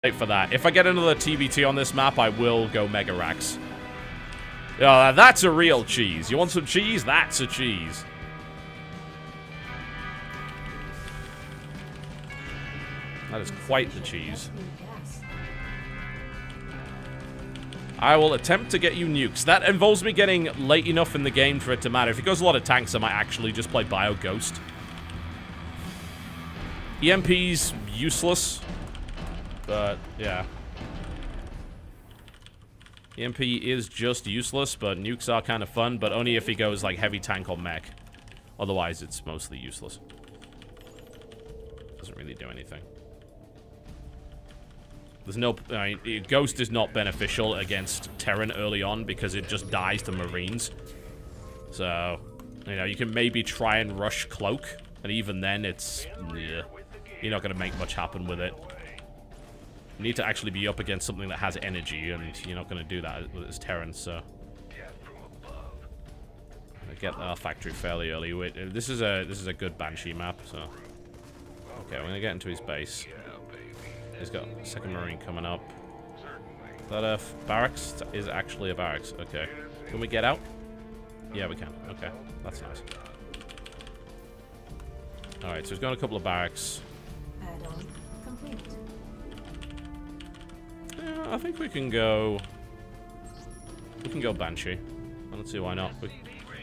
Wait for that. If I get another TBT on this map, I will go Mega Rax. Oh, that's a real cheese. You want some cheese? That's a cheese. That is quite the cheese. I will attempt to get you nukes. That involves me getting late enough in the game for it to matter. If it goes a lot of tanks, I might actually just play Bio Ghost. EMP's useless. But, yeah. EMP is just useless, but nukes are kind of fun, but only if he goes, like, heavy tank or mech. Otherwise, it's mostly useless. Doesn't really do anything. There's no... I mean, Ghost is not beneficial against Terran early on because it just dies to Marines. So, you know, you can maybe try and rush Cloak, and even then, it's... yeah, you're not going to make much happen with it. You need to actually be up against something that has energy, and you're not going to do that with its Terran, so... I get our factory fairly early. Wait, this is a good Banshee map, so... Okay, we're going to get into his base. He's got a second Marine coming up. Is that a barracks? That is actually a barracks. Okay. Can we get out? Yeah, we can. Okay. That's nice. Alright, so he's got a couple of barracks. Add-on complete. Yeah, I think we can go... We can go Banshee. I don't see why not.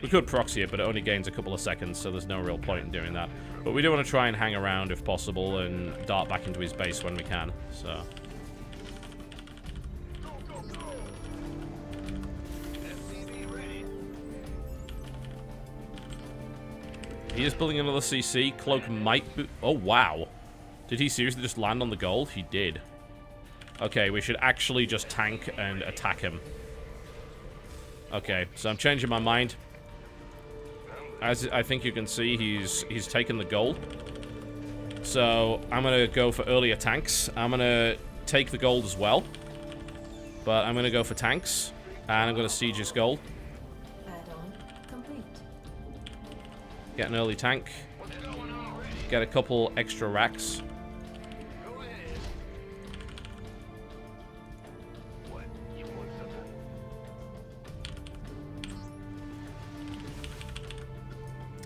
We could proxy it, but it only gains a couple of seconds, so there's no real point in doing that. But we do want to try and hang around if possible and dart back into his base when we can, so... He is building another CC. Cloak might be... Oh, wow. Did he seriously just land on the gold? He did. Okay, we should actually just tank and attack him. Okay, so I'm changing my mind. As I think you can see, he's taken the gold. So I'm going to go for earlier tanks. I'm going to take the gold as well. But I'm going to go for tanks. And I'm going to siege his gold. Add-on complete. Get an early tank. Get a couple extra racks.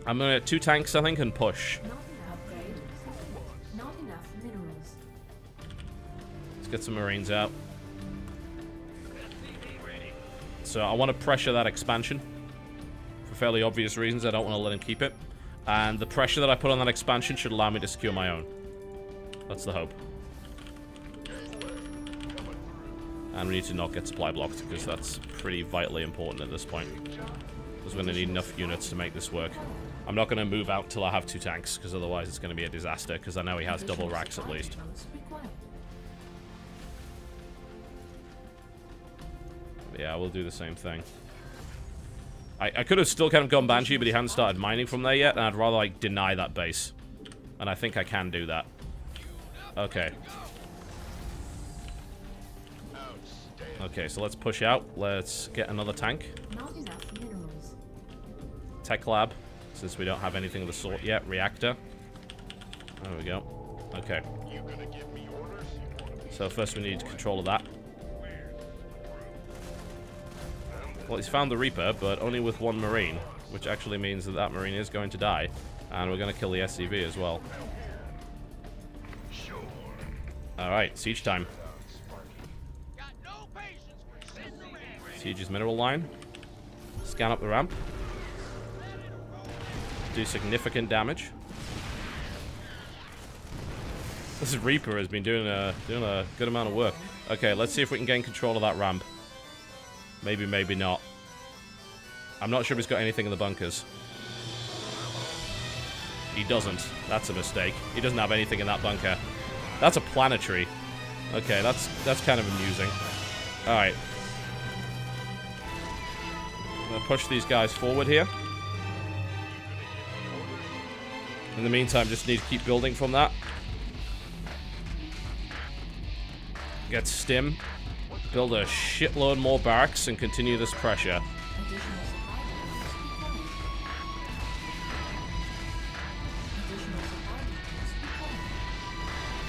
I'm gonna get 2 tanks, I think, and push. Not enough upgrade. Not enough minerals. Let's get some Marines out. So I want to pressure that expansion. For fairly obvious reasons, I don't want to let him keep it. And the pressure that I put on that expansion should allow me to secure my own. That's the hope. And we need to not get supply blocked, because that's pretty vitally important at this point. Because we're going to need enough units to make this work. I'm not going to move out till I have 2 tanks, because otherwise it's going to be a disaster, because I know he has double racks at least. Yeah, we'll do the same thing. I could have still kind of gone Banshee, but he hadn't started mining from there yet, and I'd rather, like, deny that base. And I think I can do that. Okay. Okay, so let's push out. Let's get another tank. Not enough minerals. Tech lab, since we don't have anything of the sort yet. Reactor. There we go. Okay. So first we need control of that. Well, he's found the Reaper, but only with 1 Marine, which actually means that that Marine is going to die. And we're going to kill the SCV as well. Alright, siege time. Siege's mineral line. Scan up the ramp. Do significant damage. This Reaper has been doing a good amount of work. Okay, let's see if we can gain control of that ramp. Maybe, maybe not. I'm not sure if he's got anything in the bunkers. He doesn't. That's a mistake. He doesn't have anything in that bunker. That's a planetary. Okay, that's kind of amusing. Alright. I'm gonna push these guys forward here. In the meantime, just need to keep building from that. Get stim. Build a shitload more barracks and continue this pressure.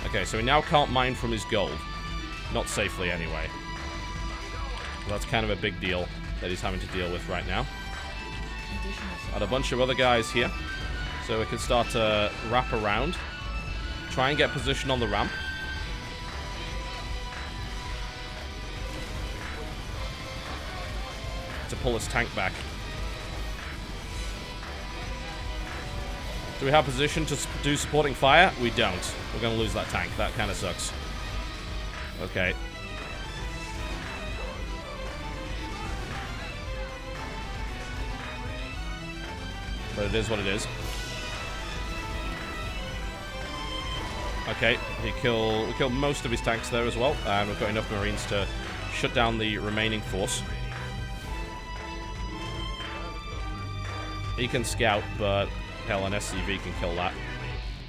Okay, so we now can't mine from his gold. Not safely, anyway. That's kind of a big deal that he's having to deal with right now. And a bunch of other guys here. So we can start to wrap around. Try and get position on the ramp. To pull his tank back. Do we have position to do supporting fire? We don't. We're going to lose that tank. That kind of sucks. Okay. But it is what it is. Okay, we killed most of his tanks there as well, and we've got enough Marines to shut down the remaining force. He can scout, but hell, an SCV can kill that.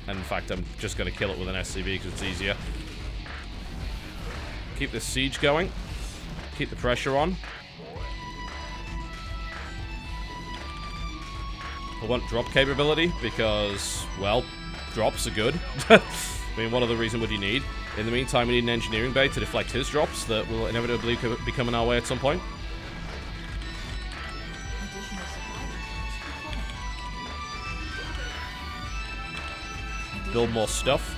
And in fact, I'm just going to kill it with an SCV because it's easier. Keep this siege going. Keep the pressure on. I want drop capability because, well, drops are good. I mean, what other reason would you need? In the meantime, we need an engineering bay to deflect his drops that will inevitably be coming our way at some point. Build more stuff.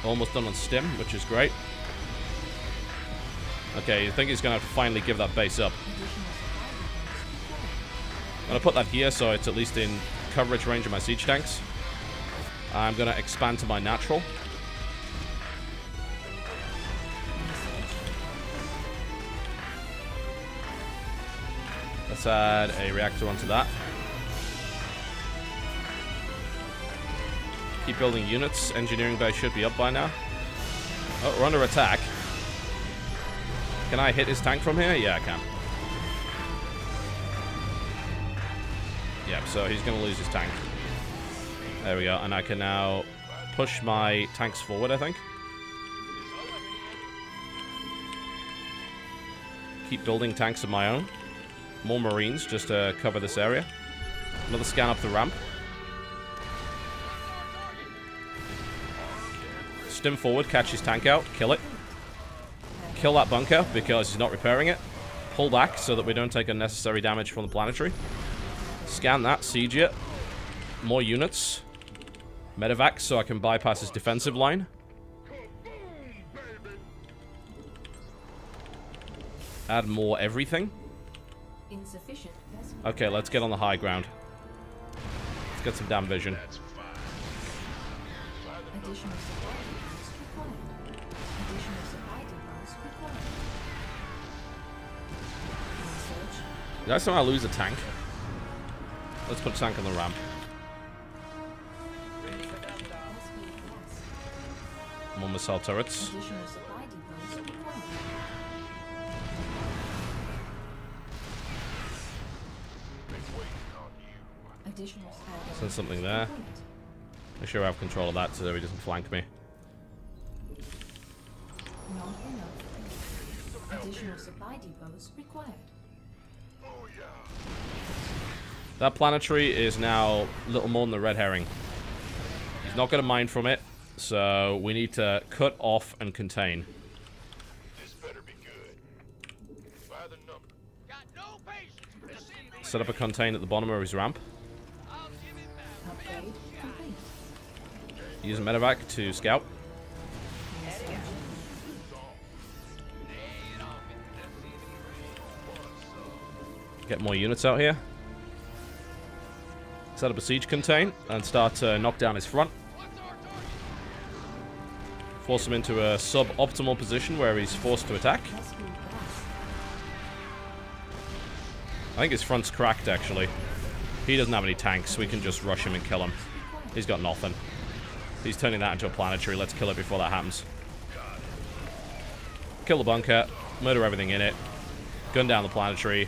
Almost done on stim, which is great. Okay, I think he's going to have to finally give that base up. I'm going to put that here so it's at least in coverage range of my siege tanks. I'm going to expand to my natural. Let's add a reactor onto that. Keep building units. Engineering base should be up by now. Oh, we're under attack. Can I hit his tank from here? Yeah, I can. Yeah, so he's going to lose his tank. There we go. And I can now push my tanks forward, I think. Keep building tanks of my own. More Marines just to cover this area. Another scan up the ramp. Stim forward, catch his tank out, kill it. Kill that bunker because he's not repairing it. Pull back so that we don't take unnecessary damage from the planetary. Scan that, siege it. More units. Medevac so I can bypass his defensive line. Add more everything. Insufficient. Okay, let's get on the high ground. Let's get some damn vision. Additional supply depots required. Additional supply depots required. Research. Did I somehow lose a tank? Let's put a tank on the ramp. More missile turrets. Additional supply depots required. Additional supply Send something there. Make sure I have control of that so that he doesn't flank me. Not enough. Additional supply depots required. That planetary is now little more than the red herring. He's not going to mine from it, so we need to cut off and contain. This better be good. By the number. Got no patience. Set up a contain at the bottom of his ramp. Upgrade complete. Use a medevac to scout. Get more units out here. Set up a siege contain and start to knock down his front. Force him into a sub-optimal position where he's forced to attack. I think his front's cracked, actually. He doesn't have any tanks. We can just rush him and kill him. He's got nothing. He's turning that into a planetary. Let's kill it before that happens. Kill the bunker. Murder everything in it. Gun down the planetary.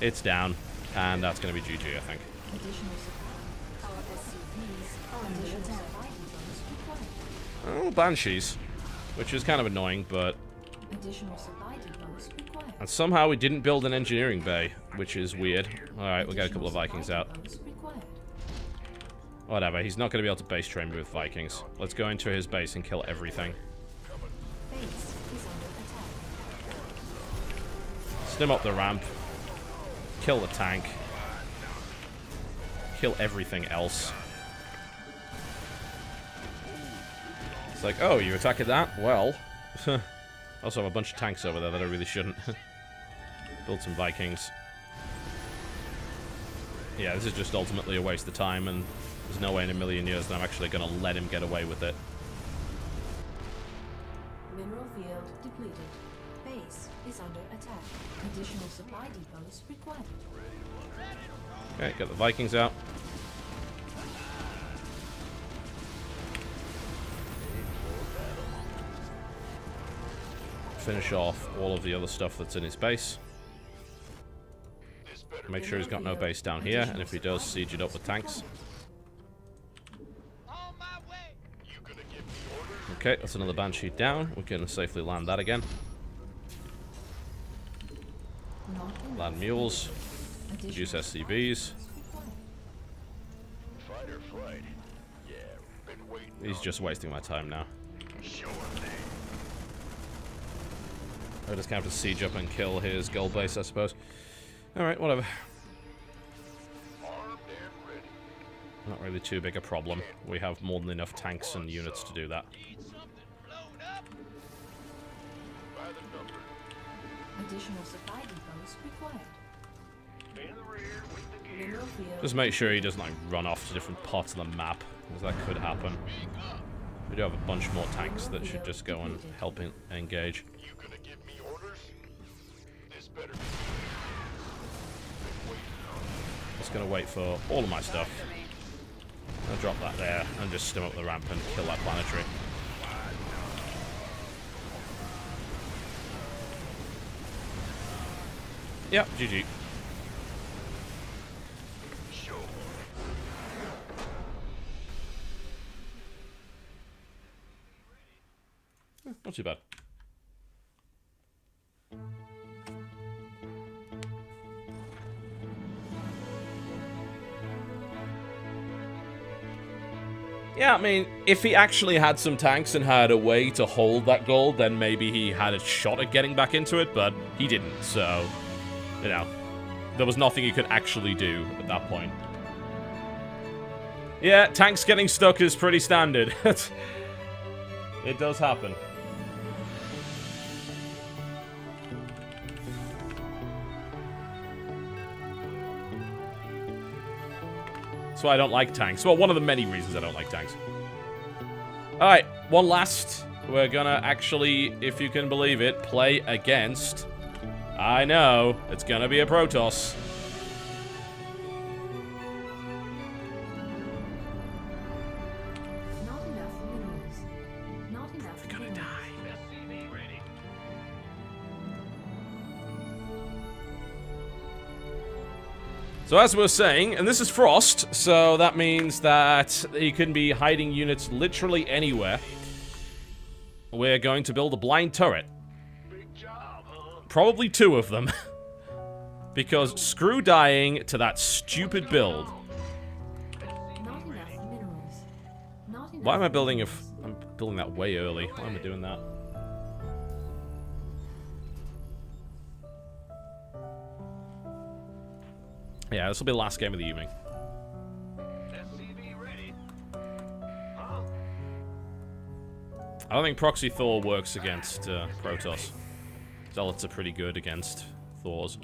It's down. And that's going to be GG, I think. Additional supply. Our SCVs are under attack. Supply depots required. Oh, Banshees. Which is kind of annoying, but... Additional supply depots required. And somehow we didn't build an engineering bay, which is weird. Alright, we'll get a couple of Vikings out. Whatever, he's not going to be able to base train me with Vikings. Let's go into his base and kill everything. Stim up the ramp. Kill the tank. Kill everything else. It's like, oh, you attacked that? Well. Also have a bunch of tanks over there that I really shouldn't. Build some Vikings. Yeah, this is just ultimately a waste of time, and there's no way in a million years that I'm actually going to let him get away with it. Mineral field depleted. Base is under attack. Additional supply depots required. Okay, get the Vikings out. Finish off all of the other stuff that's in his base. Make sure he's got no base down here, and if he does, siege it up with tanks. Okay, that's another Banshee down. We can safely land that again. Land mules. Use SCVs. He's just wasting my time now. I just have to siege up and kill his gold base, I suppose. Alright, whatever. Not really too big a problem. We have more than enough tanks and units to do that. Additional supply depots required. Just make sure he doesn't like run off to different parts of the map, because that could happen. We do have a bunch more tanks that should just go and help engage. Just gonna wait for all of my stuff. I'll drop that there and just stim up the ramp and kill that planetary. Yep, GG. Not too bad. Yeah, I mean, if he actually had some tanks and had a way to hold that gold, then maybe he had a shot at getting back into it, but he didn't, so, you know, there was nothing he could actually do at that point. Yeah, tanks getting stuck is pretty standard. It does happen. That's why I don't like tanks. Well, one of the many reasons I don't like tanks. Alright, one last. We're gonna actually, if you can believe it, play against... I know, it's gonna be a Protoss. Not enough minerals. Not enough. They're gonna die. So as we were saying, and this is Frost, so that means that he can be hiding units literally anywhere. We're going to build a blind turret. Probably 2 of them. Because screw dying to that stupid build. Not enough minerals. Not enough. Why am I building if I'm building that way early? Why am I doing that? Yeah, this will be the last game of the evening. I don't think Proxy Thor works against Protoss. Zealots are pretty good against Thors.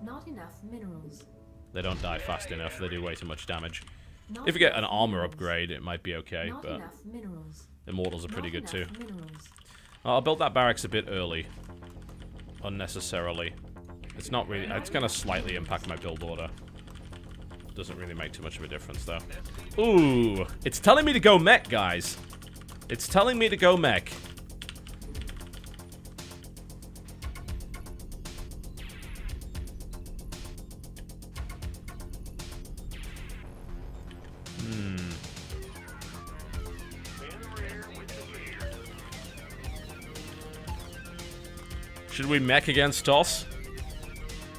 Not enough minerals. They don't die fast enough, they do way too much damage. Not If you get an enough armor minerals. upgrade, it might be okay, Not but enough minerals. Immortals are pretty Not good too. enough minerals. I'll build that barracks a bit early. Unnecessarily. It's not really... It's gonna slightly impact my build order. Doesn't really make too much of a difference, though. Ooh! It's telling me to go mech, guys. It's telling me to go mech. Should we mech against Toss?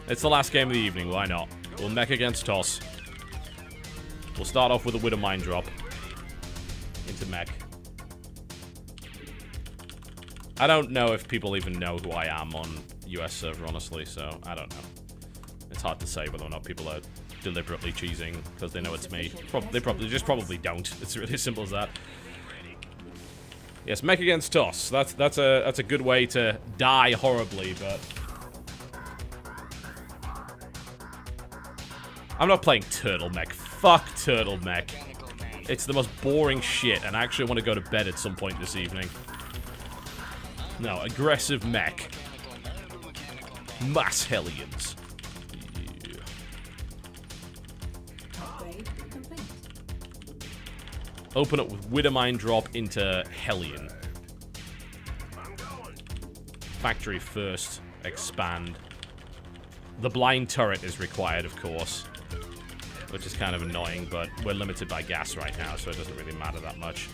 It's the last game of the evening, why not? We'll mech against Toss. We'll start off with a Widow Mine drop. Into mech. I don't know if people even know who I am on US server, honestly, so I don't know. It's hard to say whether or not people are deliberately cheesing because they know it's me. They probably don't. It's really as simple as that. Yes, mech against toss. That's a good way to die horribly, but I'm not playing turtle mech. Fuck turtle mech. It's the most boring shit, and I actually want to go to bed at some point this evening. No, aggressive mech. Mass Hellions. Yeah. Upgrade complete. Open up with Widowmine drop into Hellion. Factory first. Expand. The blind turret is required, of course. Which is kind of annoying, but we're limited by gas right now, so it doesn't really matter that much.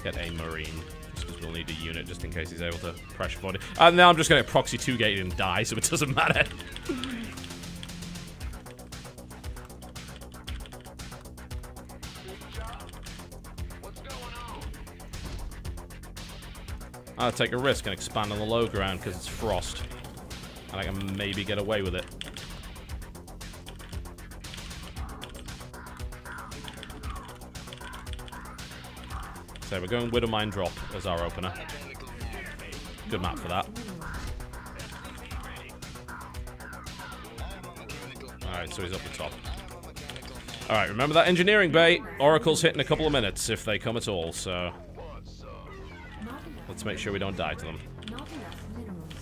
Get a Marine. Just because we'll need a unit just in case he's able to pressure body. And now I'm just going to proxy 2-gate and die, so it doesn't matter. I'll take a risk and expand on the low ground because it's frost. And I can maybe get away with it. So we're going Widowmine drop as our opener. Good map for that. Alright, so he's up the top. Alright, remember that engineering bay? Oracle's hit in a couple of minutes, if they come at all, so let's make sure we don't die to them. Not enough minerals.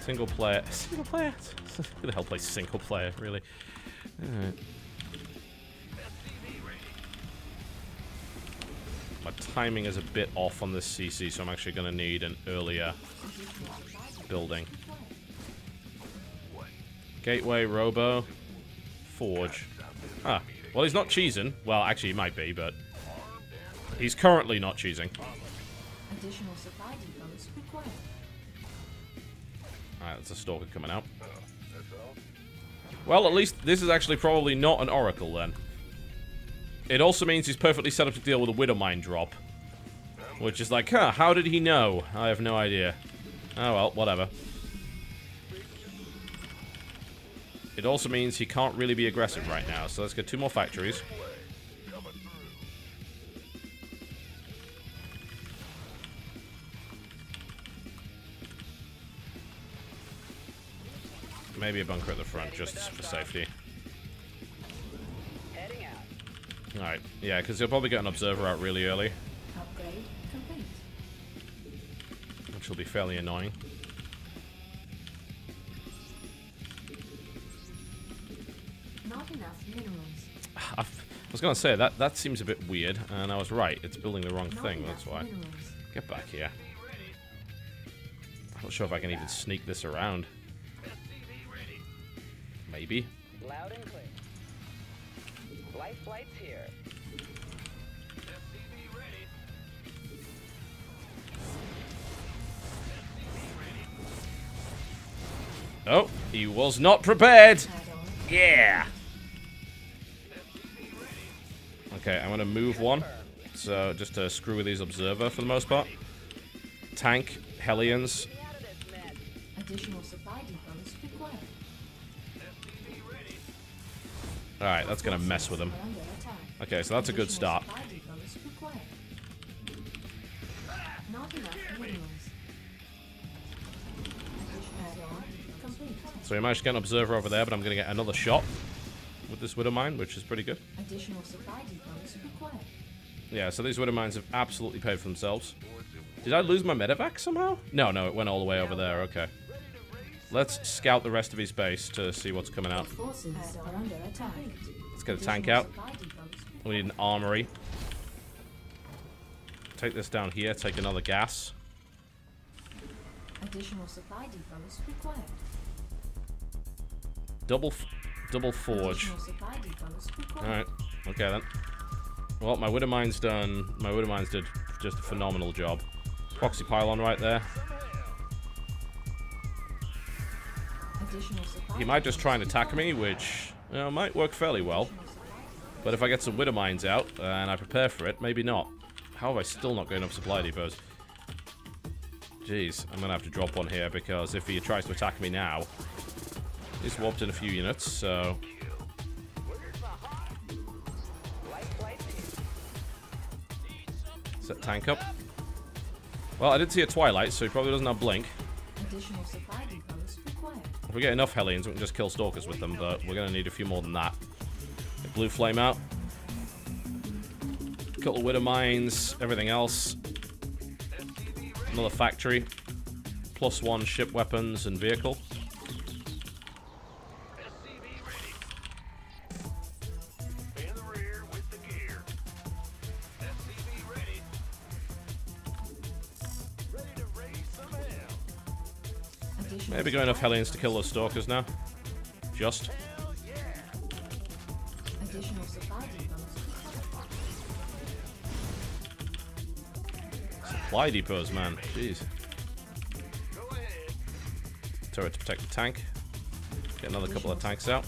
Single player. Single player? Who the hell plays single player, really? Alright. My timing is a bit off on this CC, so I'm actually going to need an earlier building. Gateway, Robo, Forge. Ah, well, he's not cheesing. Well, actually, he might be, but he's currently not cheesing. Additional supply depots required. Alright, that's a Stalker coming out. Well, at least this is actually probably not an Oracle, then. It also means he's perfectly set up to deal with a Widowmine drop. Which is like, huh, how did he know? I have no idea. Oh well, whatever. It also means he can't really be aggressive right now, so let's get 2 more factories. Maybe a bunker at the front, just for safety. Alright, yeah, because he'll probably get an observer out really early. Upgrade complete. Which will be fairly annoying. Not enough minerals. I was going to say, that seems a bit weird, and I was right. It's building the wrong Not thing, enough that's why. minerals. Get back here. I'm not sure if I can even sneak this around. Maybe. Loud and clear. Life flight's here. Oh, he was not prepared. Add-on. Yeah. Okay, I'm gonna move one. So just to screw with these observer for the most part. Tank, Hellions. Additional supply depots required. Alright, that's gonna mess with them. Are under attack. Okay, so that's a good Additional start. supply depots required. Not enough minerals. Add-on complete. So we managed to get an observer over there, but I'm gonna get another shot with this Widowmine, which is pretty good. Additional supply depots required. Yeah, so these Widowmines have absolutely paid for themselves. Did I lose my medevac somehow? No, it went all the way over there, okay. Let's scout the rest of his base to see what's coming out. Forces are under attack. Let's get a tank Additional out. supply depots We need an armory. Take this down here, take another gas. Additional supply depots required. Double forge. Additional supply depots required. Alright, okay then. Well, my Widowmine's done. My Widowmines did just a phenomenal job. Proxy pylon right there. he might just try and attack me, which, you know, might work fairly well. But if I get some Widow Mines out, and I prepare for it, maybe not. How have I still not got enough supply depots? Jeez, I'm gonna have to drop one here, because if he tries to attack me now... He's warped in a few units, so... Set tank up. Well, I did see a Twilight, so he probably doesn't have Blink. If we get enough Hellions, we can just kill Stalkers with them, but we're gonna need a few more than that. Get Blue Flame out. Couple of Widow Mines, everything else. Another factory. +1 ship weapons and vehicle. Maybe got enough Hellions to kill those Stalkers now. Just. Supply depots, man. Jeez. Turret to protect the tank. Get another couple of tanks out.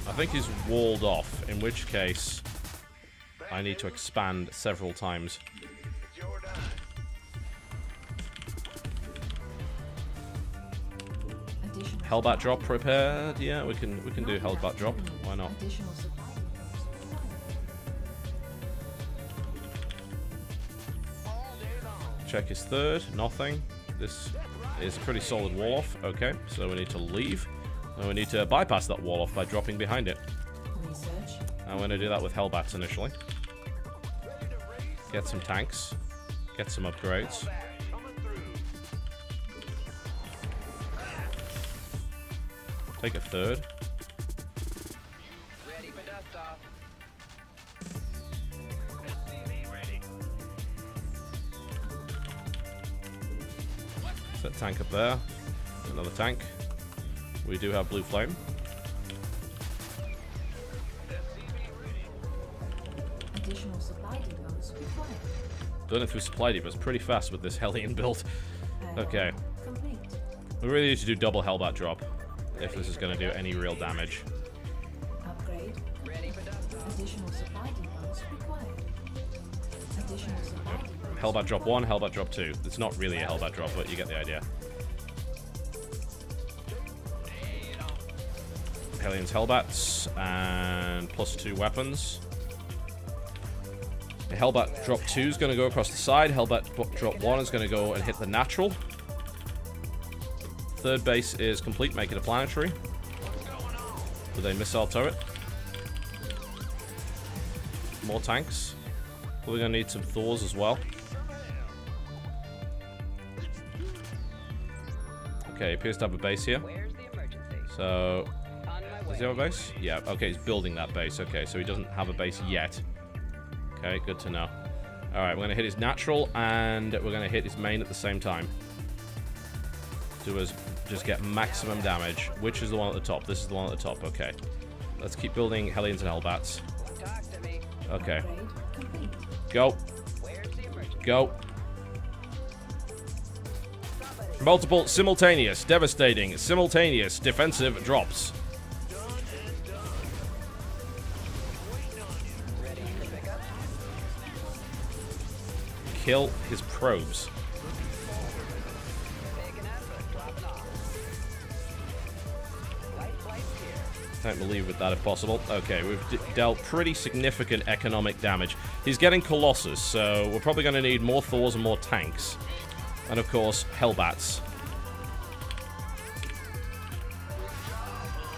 I think he's walled off, in which case I need to expand several times. Hellbat drop prepared. Yeah, we can do Hellbat drop. Why not? Check his third. Nothing. This is a pretty solid wall off. Okay, so we need to leave. And we need to bypass that wall off by dropping behind it. I'm going to do that with Hellbats initially. Get some tanks. Get some upgrades. Take a third. Set tank up there. Another tank. We do have Blue Flame. Done it through supply depots pretty fast with this Hellion build. Okay. We really need to do double Hellbat drop if this is going to do any real damage. Upgrade. Additional supply depots required. Additional supply depots. Hellbat drop 1, Hellbat drop 2. It's not really a Hellbat drop, but you get the idea. Hellions Hellbats and +2 weapons. The Hellbat drop 2 is going to go across the side. Hellbat drop 1 is going to go and hit the natural. Third base is complete, make it a planetary. With a missile turret. More tanks. We're going to need some Thors as well. Okay, appears to have a base here. So, does he have a base? Yeah, okay, he's building that base. Okay, so he doesn't have a base yet. Okay, good to know. Alright, we're going to hit his natural, and we're going to hit his main at the same time. Do us just get maximum damage. Which is the one at the top? This is the one at the top. Okay. Let's keep building Hellions and Hellbats. Okay. Go. Go. Multiple simultaneous, devastating, simultaneous defensive drops. Kill his probes. Can't believe with that if possible. Okay, we've dealt pretty significant economic damage. He's getting Colossus, so we're probably going to need more Thors and more tanks. And of course, Hellbats.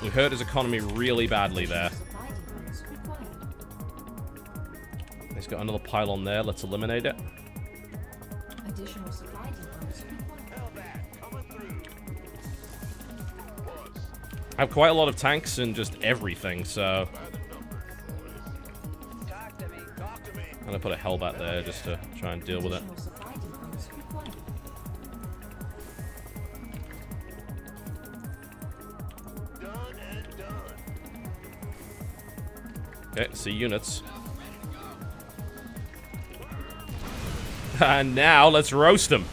We hurt his economy really badly there. He's got another pylon there. Let's eliminate it. Additional supply depots I have quite a lot of tanks and just everything, so... I'm gonna put a Hellbat there just to try and deal with it. Okay, see units. And now, let's roast them.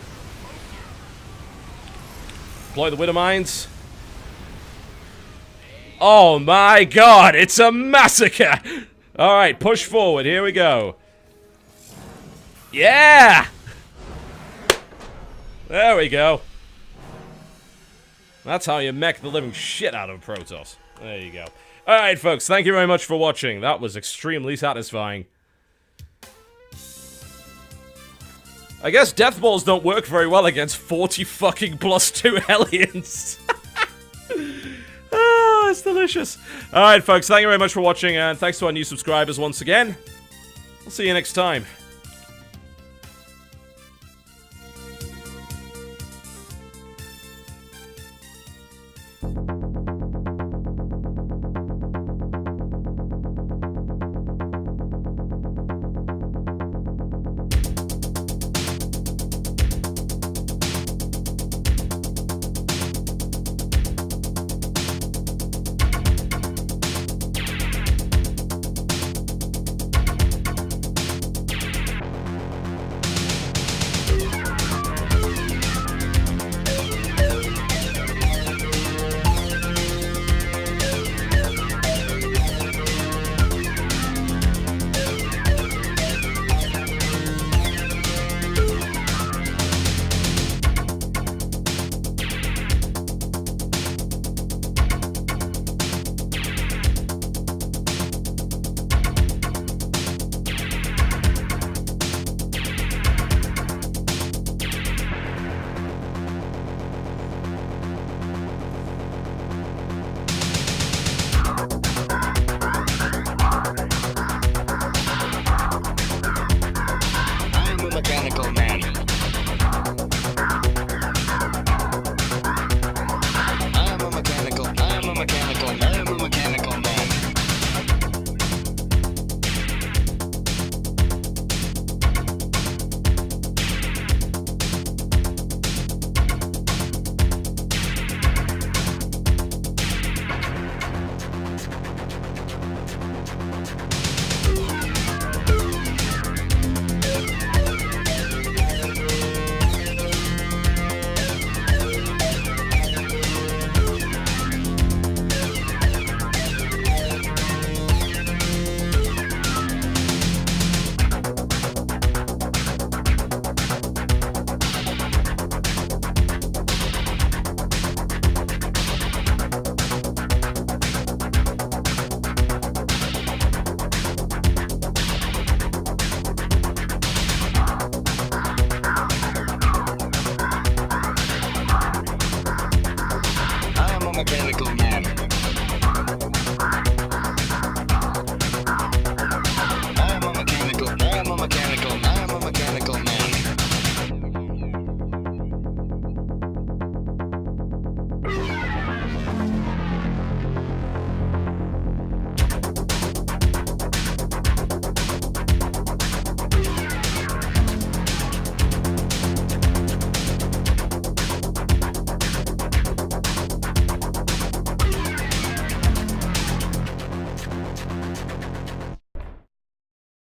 Deploy the Widow Mines. Oh my god, it's a massacre! Alright, push forward, here we go. Yeah! There we go. That's how you mech the living shit out of Protoss. There you go. Alright, folks, thank you very much for watching. That was extremely satisfying. I guess death balls don't work very well against 40 fucking +2 Hellions. Ah, it's delicious. Alright, folks, thank you very much for watching, and thanks to our new subscribers once again. I'll see you next time.